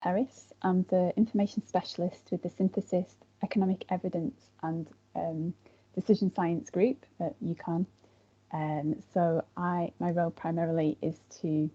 Harris. I'm the information specialist with the Synthesis, Economic Evidence and Decision Science group at UConn. So my role primarily is to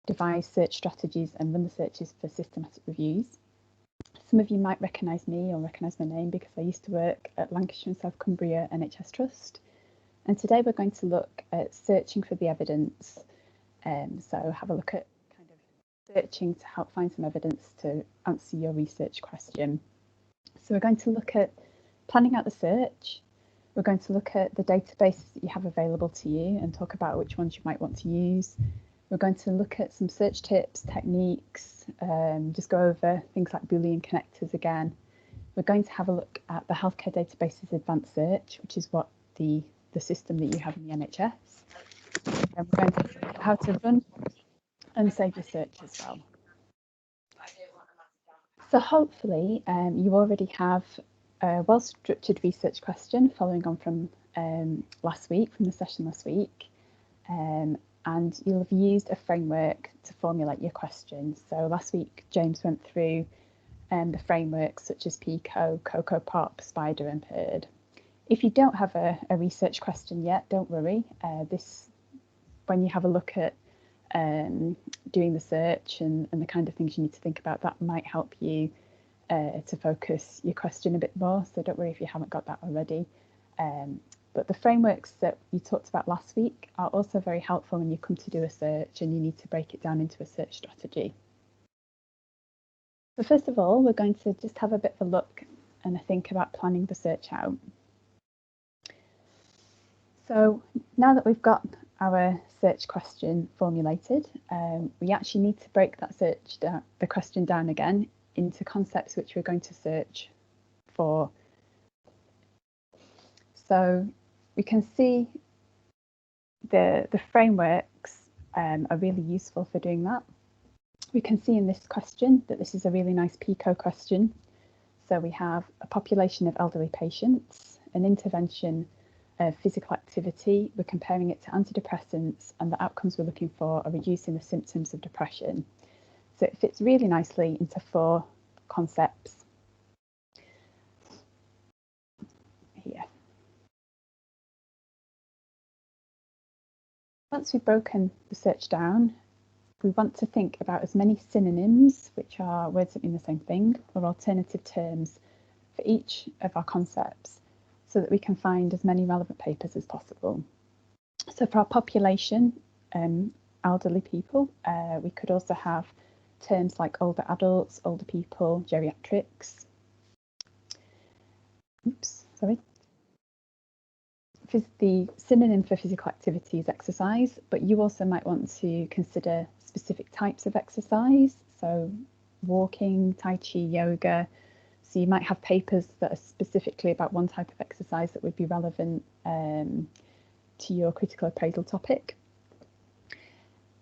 devise search strategies and run the searches for systematic reviews. Some of you might recognise me or recognise my name because I used to work at Lancashire and South Cumbria NHS Trust. And today we're going to look at searching for the evidence. So have a look at kind of searching to help find some evidence to answer your research question. So we're going to look at planning out the search. We're going to look at the databases that you have available to you and talk about which ones you might want to use. We're going to look at some search tips, techniques, just go over things like Boolean connectors again. We're going to have a look at the Healthcare Databases Advanced Search, which is what the system that you have in the NHS. And we're going to look at how to run and save your search as well. So hopefully you already have a well-structured research question following on from last week, from the session last week. And you'll have used a framework to formulate your question. So last week, James went through the frameworks such as PICO, COCOPOP, SPIDER and PIRD. If you don't have a research question yet, don't worry. When you have a look at doing the search and the kind of things you need to think about, that might help you to focus your question a bit more. So don't worry if you haven't got that already. But the frameworks that you talked about last week are also very helpful when you come to do a search and you need to break it down into a search strategy. So first of all, we're going to just have a bit of a look and a think about planning the search out. So now that we've got our search question formulated, we actually need to break that the question down again into concepts which we're going to search for. So we can see the frameworks are really useful for doing that. We can see in this question that this is a really nice PICO question. So we have a population of elderly patients, an intervention of physical activity. We're comparing it to antidepressants, and the outcomes we're looking for are reducing the symptoms of depression. So it fits really nicely into 4 concepts here. Once we've broken the search down, we want to think about as many synonyms, which are words that mean the same thing, or alternative terms for each of our concepts, so that we can find as many relevant papers as possible. So for our population, elderly people, we could also have terms like older adults, older people, geriatrics. The synonym for physical activity is exercise, but you also might want to consider specific types of exercise, so walking, tai chi, yoga. So you might have papers that are specifically about one type of exercise that would be relevant to your critical appraisal topic.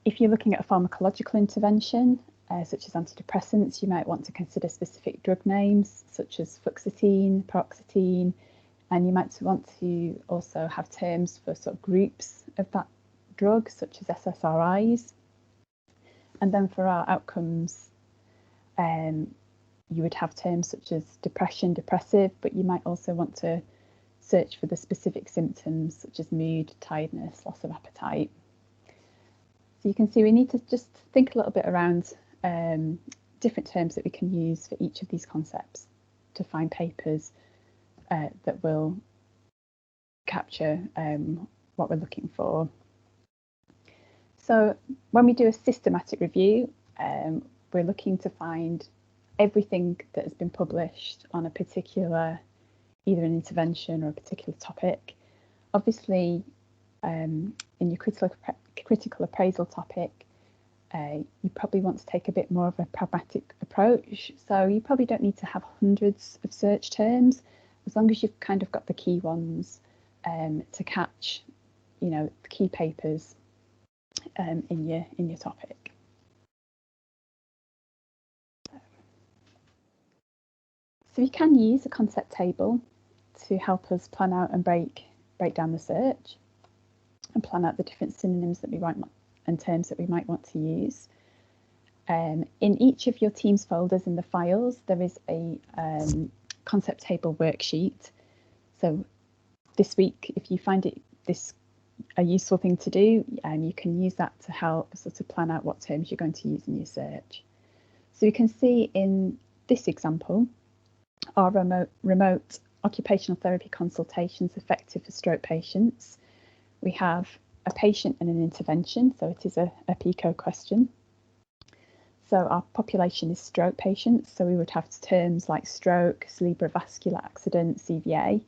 If you're looking at a pharmacological intervention, such as antidepressants, you might want to consider specific drug names, such as fluoxetine, paroxetine, and you might want to also have terms for sort of groups of that drug, such as SSRIs. And then for our outcomes, you would have terms such as depression, depressive, but you might also want to search for the specific symptoms such as mood, tiredness, loss of appetite. So you can see we need to just think a little bit around different terms that we can use for each of these concepts to find papers that will capture what we're looking for. So when we do a systematic review, we're looking to find everything that has been published on a particular, either an intervention or a particular topic. Obviously, in your critical appraisal topic, you probably want to take a bit more of a pragmatic approach. So you probably don't need to have hundreds of search terms, as long as you've kind of got the key ones to catch, the key papers in your topic. So you can use a concept table to help us plan out and break down the search and plan out the different synonyms that we might and terms that we might want to use. In each of your Teams folders in the files, there is a concept table worksheet. So this week, if you find this a useful thing to do, you can use that to help sort of plan out what terms you're going to use in your search. So you can see in this example, our remote occupational therapy consultations effective for stroke patients. We have a patient and an intervention, so it is a PICO question. So our population is stroke patients, so we would have terms like stroke, cerebrovascular accident, CVA,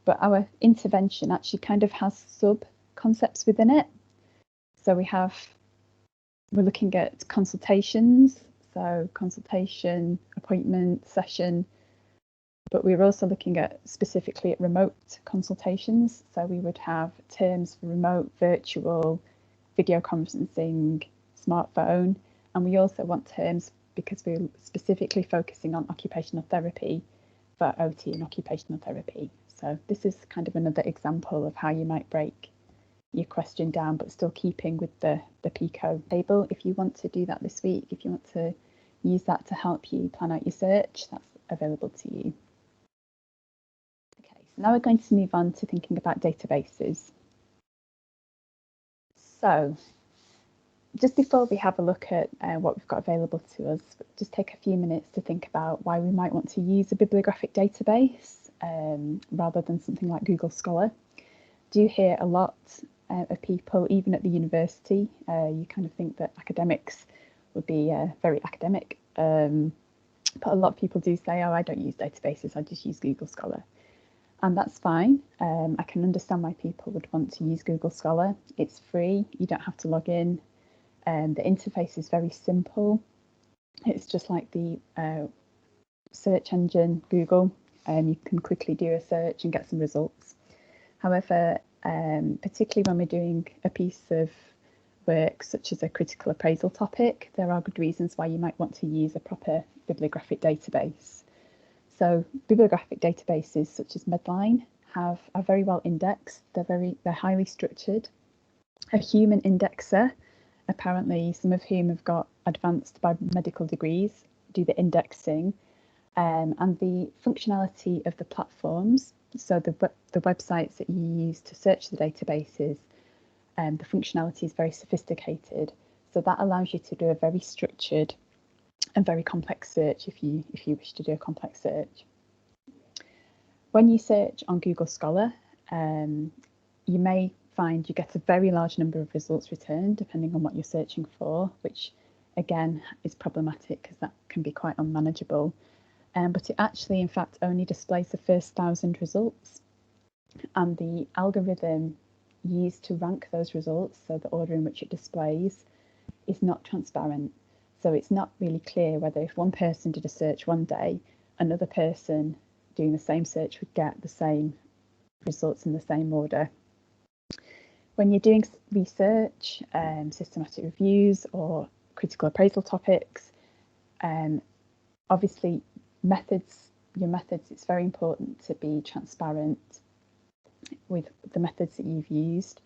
but our intervention actually kind of has sub-concepts within it. So we're looking at consultations, so consultation, appointment, session, but we're also looking at specifically at remote consultations. So we would have terms for remote, virtual, video conferencing, smartphone, and we also want terms because we're specifically focusing on occupational therapy for OT and occupational therapy. So this is kind of another example of how you might break your question down, but still keeping with the PICO table. If you want to do that this week, if you want to use that to help you plan out your search, that's available to you. Okay, so now we're going to move on to thinking about databases. So just before we have a look at what we've got available to us, just take a few minutes to think about why we might want to use a bibliographic database rather than something like Google Scholar. Do you hear a lot of people, even at the university, you kind of think that academics would be very academic, but a lot of people do say, oh, I don't use databases, I just use Google Scholar. And that's fine. I can understand why people would want to use Google Scholar. It's free, you don't have to log in. The interface is very simple. It's just like the search engine Google. You can quickly do a search and get some results. However, particularly when we're doing a piece of work such as a critical appraisal topic, there are good reasons why you might want to use a proper bibliographic database. So bibliographic databases such as Medline are very well indexed. They're highly structured. A human indexer, apparently some of whom have got advanced biomedical degrees, do the indexing, and the functionality of the platforms, so the websites that you use to search the databases, the functionality is very sophisticated. So that allows you to do a very structured and very complex search if you wish to do a complex search. When you search on Google Scholar, you may find you get a very large number of results returned depending on what you're searching for, which again is problematic because that can be quite unmanageable. But it actually, in fact, only displays the first 1,000 results, and the algorithm used to rank those results, so the order in which it displays, is not transparent. So it's not really clear whether if one person did a search one day, another person doing the same search would get the same results in the same order. When you're doing research, systematic reviews or critical appraisal topics, obviously your methods, it's very important to be transparent with the methods that you've used,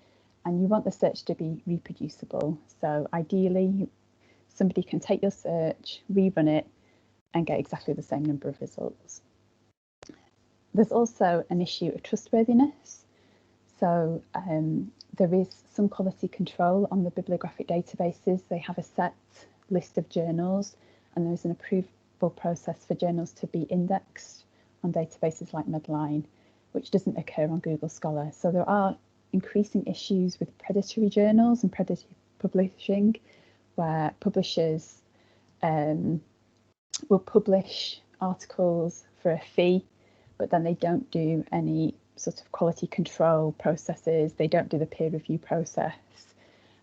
and you want the search to be reproducible. So ideally, somebody can take your search, rerun it, and get exactly the same number of results. There's also an issue of trustworthiness. So there is some quality control on the bibliographic databases. They have a set list of journals, and there's an approval process for journals to be indexed on databases like Medline, which doesn't occur on Google Scholar. So there are increasing issues with predatory journals and predatory publishing, where publishers will publish articles for a fee, but then they don't do any sort of quality control processes, they don't do the peer review process,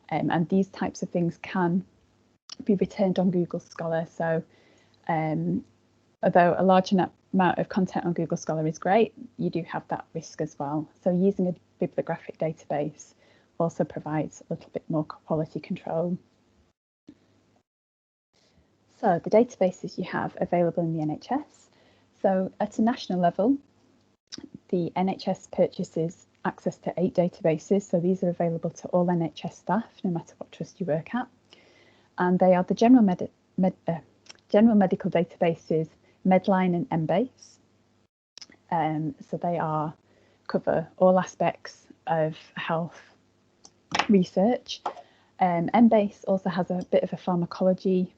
and these types of things can be returned on Google Scholar. So although a large amount of content on Google Scholar is great, you do have that risk as well. So using a bibliographic database also provides a little bit more quality control. So the databases you have available in the NHS. So at a national level, the NHS purchases access to 8 databases. So these are available to all NHS staff, no matter what trust you work at. And they are the General general medical databases, Medline and Embase. So they cover all aspects of health research. Embase also has a bit of a pharmacology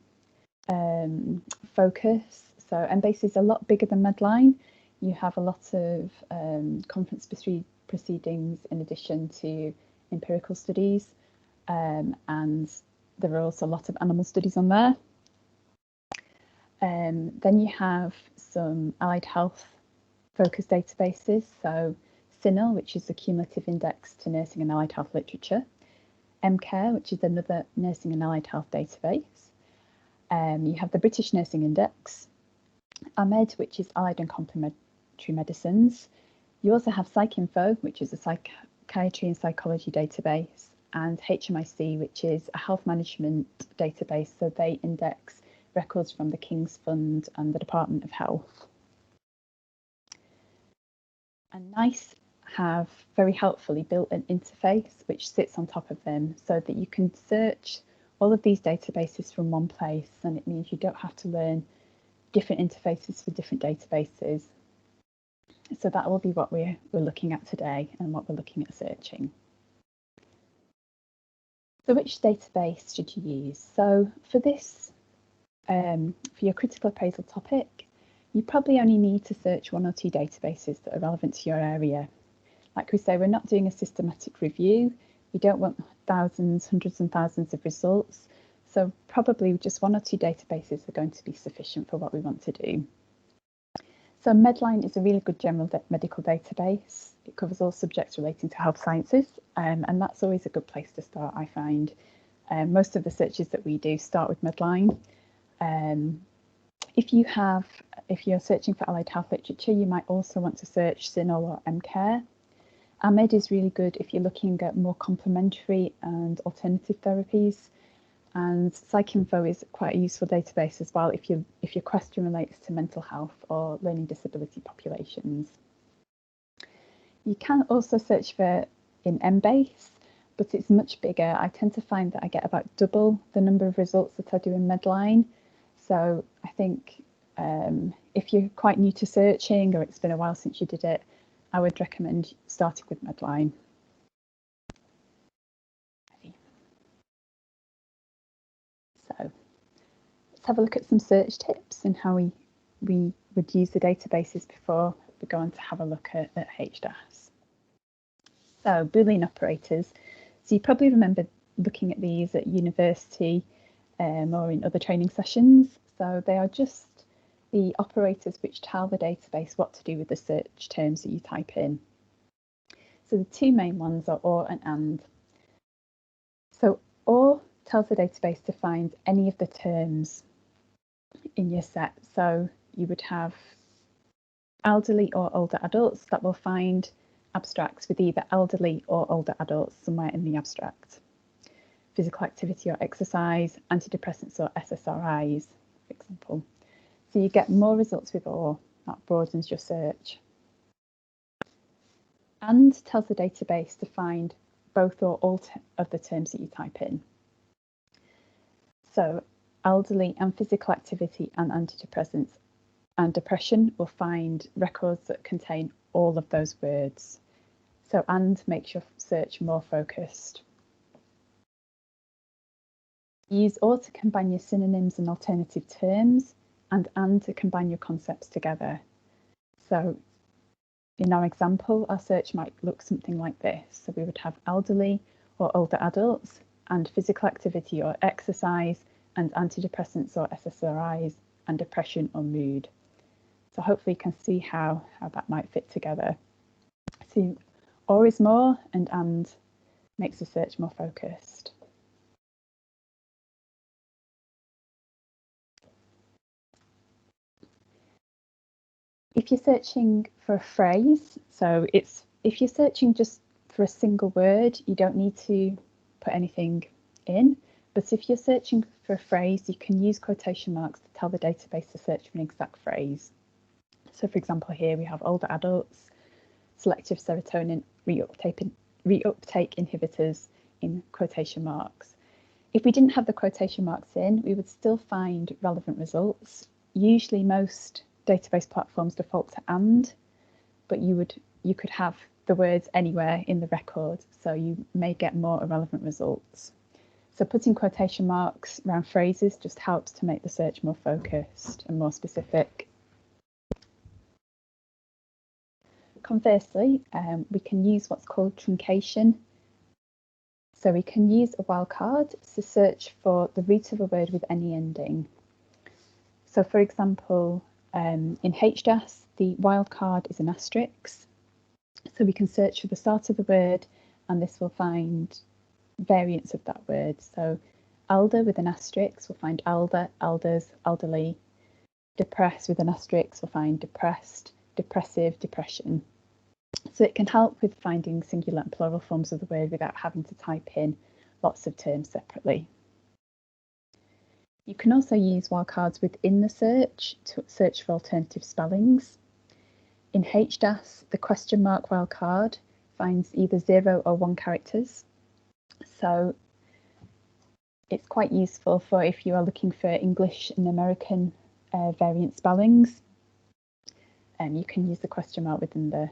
focus. So Embase is a lot bigger than Medline. You have a lot of conference proceedings in addition to empirical studies, and there are also a lot of animal studies on there. Then you have some allied health focused databases, so CINAHL, which is the Cumulative Index to Nursing and Allied Health Literature, MCare, which is another nursing and allied health database. You have the British Nursing Index, AMED, which is Allied and Complementary Medicines. You also have PsycInfo, which is a psychiatry and psychology database, and HMIC, which is a health management database. So they index records from the King's Fund and the Department of Health. And NICE have very helpfully built an interface which sits on top of them so that you can search all of these databases from one place, and it means you don't have to learn different interfaces for different databases. So that will be what we're looking at today and what we're looking at searching. So which database should you use? So for this, for your critical appraisal topic, you probably only need to search one or two databases that are relevant to your area. Like we say, we're not doing a systematic review. We don't want thousands, hundreds and thousands of results. So probably just one or two databases are going to be sufficient for what we want to do. So Medline is a really good general medical database. It covers all subjects relating to health sciences, and that's always a good place to start, I find. Most of the searches that we do start with Medline. If you're searching for allied health literature, you might also want to search CINAHL or MCare. AMED is really good if you're looking at more complementary and alternative therapies. And PsycInfo is quite a useful database as well if your question relates to mental health or learning disability populations. You can also search in Embase, but it's much bigger. I tend to find that I get about double the number of results that I do in Medline. So I think if you're quite new to searching or it's been a while since you did it, I would recommend starting with Medline. So let's have a look at some search tips and how we would use the databases before we go on to have a look at HDAS. So Boolean operators. So you probably remember looking at these at university or in other training sessions. So they are just the operators which tell the database what to do with the search terms that you type in. So the two main ones are OR and AND. So OR tells the database to find any of the terms in your set. So you would have elderly or older adults that will find abstracts with either elderly or older adults somewhere in the abstract. Physical activity or exercise, antidepressants or SSRIs, for example. So you get more results with OR, that broadens your search. AND tells the database to find both or all of the terms that you type in. So elderly and physical activity and antidepressants and depression will find records that contain all of those words. So AND makes your search more focused. Use OR to combine your synonyms and alternative terms, and to combine your concepts together. So in our example, our search might look something like this. So we would have elderly or older adults and physical activity or exercise and antidepressants or SSRIs and depression or mood. So hopefully you can see how that might fit together. So OR is more and makes the search more focused. If you're searching for a phrase, so if you're searching just for a single word, you don't need to put anything in. But if you're searching for a phrase, you can use quotation marks to tell the database to search for an exact phrase. So for example, here we have older adults, selective serotonin reuptake inhibitors in quotation marks. If we didn't have the quotation marks in, we would still find relevant results. Usually most database platforms default to and, but you could have the words anywhere in the record, so you may get more irrelevant results. So putting quotation marks around phrases just helps to make the search more focused and more specific. Conversely, we can use what's called truncation. So we can use a wildcard to search for the root of a word with any ending. So for example, in HDAS, the wildcard is an asterisk. So we can search for the start of the word, and this will find variants of that word. So elder with an asterisk will find elder, elders, elderly. Depressed with an asterisk will find depressed, depressive, depression. So it can help with finding singular and plural forms of the word without having to type in lots of terms separately. You can also use wildcards within the search to search for alternative spellings. In HDAS, the question mark wildcard finds either 0 or 1 characters. So it's quite useful for if you are looking for English and American variant spellings. You can use the question mark within the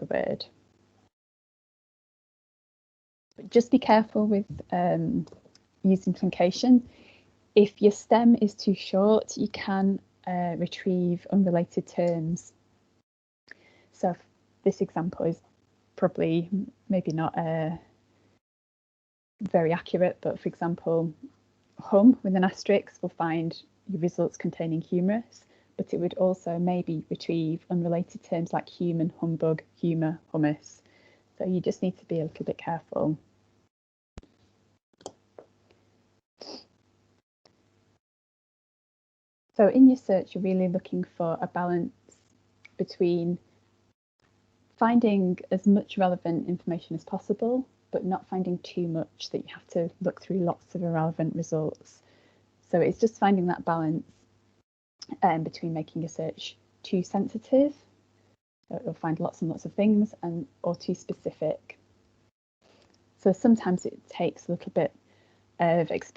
word. But just be careful with using truncation. If your stem is too short, you can retrieve unrelated terms. So this example is probably maybe not very accurate, but for example, hum with an asterisk will find your results containing humorous, but it would also maybe retrieve unrelated terms like human, humbug, humour, hummus. So you just need to be a little bit careful. So in your search, you're really looking for a balance between finding as much relevant information as possible, but not finding too much that you have to look through lots of irrelevant results. So it's just finding that balance between making your search too sensitive, so it'll find lots and lots of things, or too specific. So sometimes it takes a little bit of experimentation